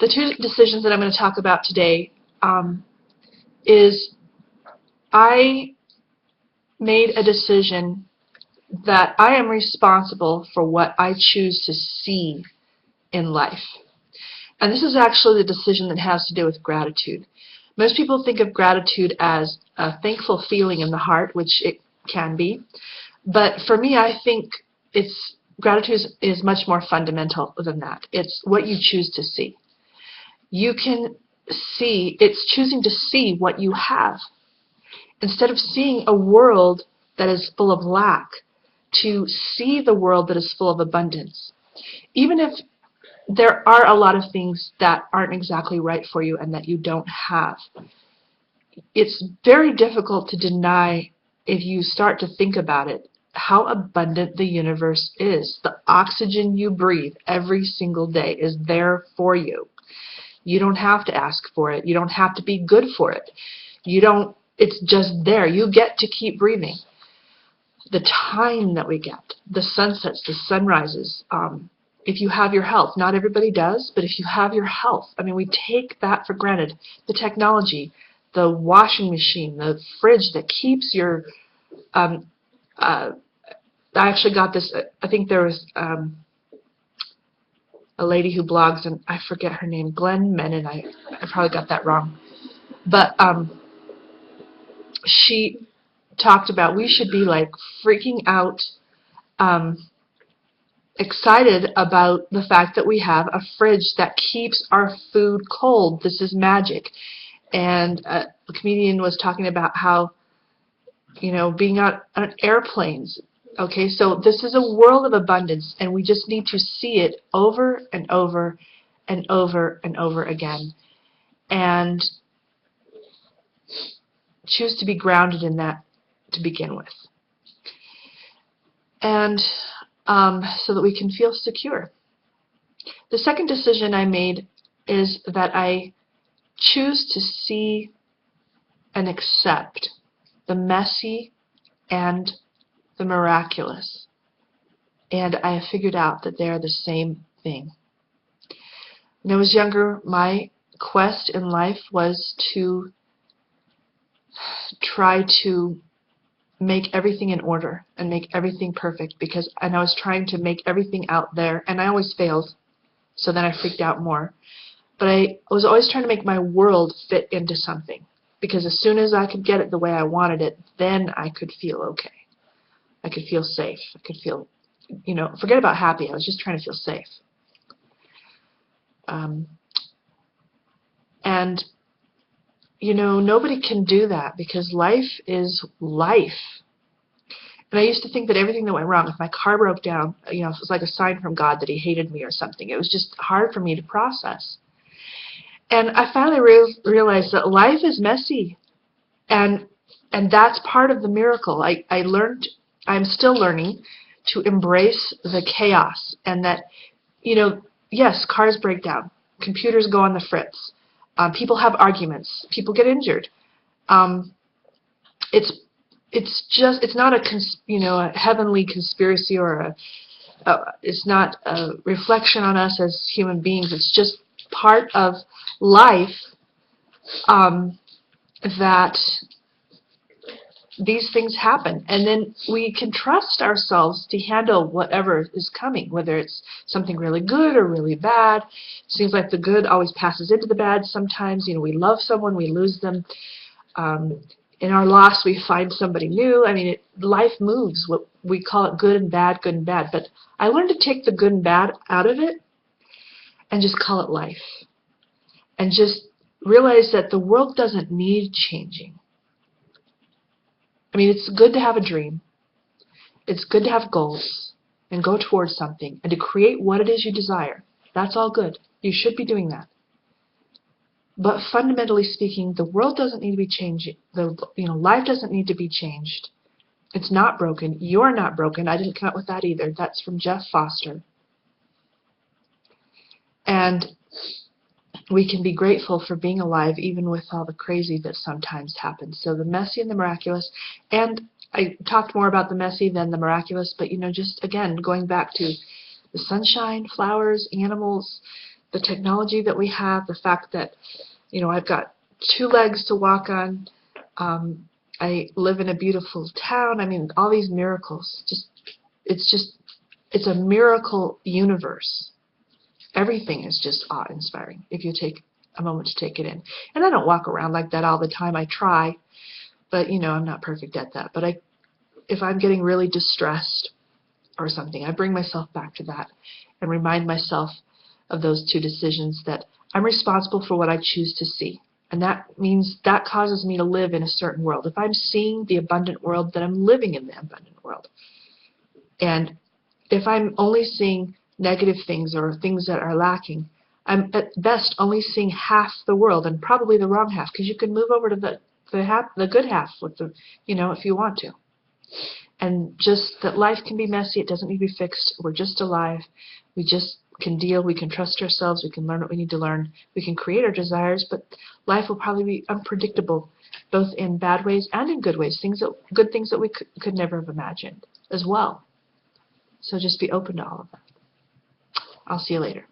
The two decisions that I'm going to talk about today is I made a decision that I am responsible for what I choose to see in life. And this is actually the decision that has to do with gratitude. Most people think of gratitude as a thankful feeling in the heart, which it can be. But for me, I think gratitude is much more fundamental than that. It's what you choose to see. You can see, it's choosing to see what you have. Instead of seeing a world that is full of lack, to see the world that is full of abundance. Even if there are a lot of things that aren't exactly right for you and that you don't have, it's very difficult to deny, if you start to think about it, how abundant the universe is. The oxygen you breathe every single day is there for you. You don't have to ask for it. You don't have to be good for it. It's just there. You get to keep breathing. The time that we get, the sunsets, the sunrises, if you have your health. Not everybody does, but if you have your health, I mean, we take that for granted. The technology, the washing machine, the fridge that keeps your, I actually got this, I think there was a lady who blogs, and I forget her name, Glenn Menon, I probably got that wrong, but she talked about we should be like freaking out, excited about the fact that we have a fridge that keeps our food cold. This is magic. And a comedian was talking about how, being on airplanes. Okay, so this is a world of abundance, and we just need to see it over and over and over and over again, and choose to be grounded in that to begin with. And so that we can feel secure. The second decision I made is that I choose to see and accept the messy and the miraculous. And I have figured out that they are the same thing. When I was younger, my quest in life was to try to make everything in order and make everything perfect, and I was trying to make everything out there, and I always failed, so then I freaked out more. But I was always trying to make my world fit into something, because as soon as I could get it the way I wanted it, then I could feel okay. I could feel safe. I could feel, forget about happy. I was just trying to feel safe. And nobody can do that, because life is life. And I used to think that everything that went wrong, if my car broke down, it was like a sign from God that He hated me or something. It was just hard for me to process. And I finally realized that life is messy, and that's part of the miracle. I'm still learning to embrace the chaos, and that, yes, cars break down, computers go on the fritz. People have arguments. People get injured. It's not a heavenly conspiracy, or it's not a reflection on us as human beings. It's just part of life, that these things happen, and then we can trust ourselves to handle whatever is coming, whether it's something really good or really bad. It seems like the good always passes into the bad sometimes. We love someone, we lose them. In our loss, we find somebody new. I mean, life moves. We call it good and bad, good and bad. But I learned to take the good and bad out of it and just call it life, and just realize that the world doesn't need changing. I mean, it's good to have a dream. It's good to have goals and go towards something and to create what it is you desire. That's all good. You should be doing that. But fundamentally speaking, the world doesn't need to be changing. Life doesn't need to be changed. It's not broken. You're not broken. I didn't come up with that either. That's from Jeff Foster. And we can be grateful for being alive, even with all the crazy that sometimes happens. So the messy and the miraculous. And I talked more about the messy than the miraculous, but just again, going back to the sunshine, flowers, animals, the technology that we have, the fact that, I've got 2 legs to walk on. I live in a beautiful town. I mean, all these miracles. It's a miracle universe. Everything is just awe-inspiring if you take a moment to take it in. And I don't walk around like that all the time. I try, but I'm not perfect at that. But if I'm getting really distressed or something, I bring myself back to that and remind myself of those 2 decisions, that I'm responsible for what I choose to see. And that means that causes me to live in a certain world. If I'm seeing the abundant world, then I'm living in the abundant world. And if I'm only seeing negative things or things that are lacking, I'm at best only seeing half the world, and probably the wrong half, because you can move over to the good half with if you want to. And just that life can be messy. It doesn't need to be fixed. We're just alive. We just can deal. We can trust ourselves. We can learn what we need to learn. We can create our desires, but life will probably be unpredictable, both in bad ways and in good ways. Good things that we could never have imagined as well. So just be open to all of that. I'll see you later.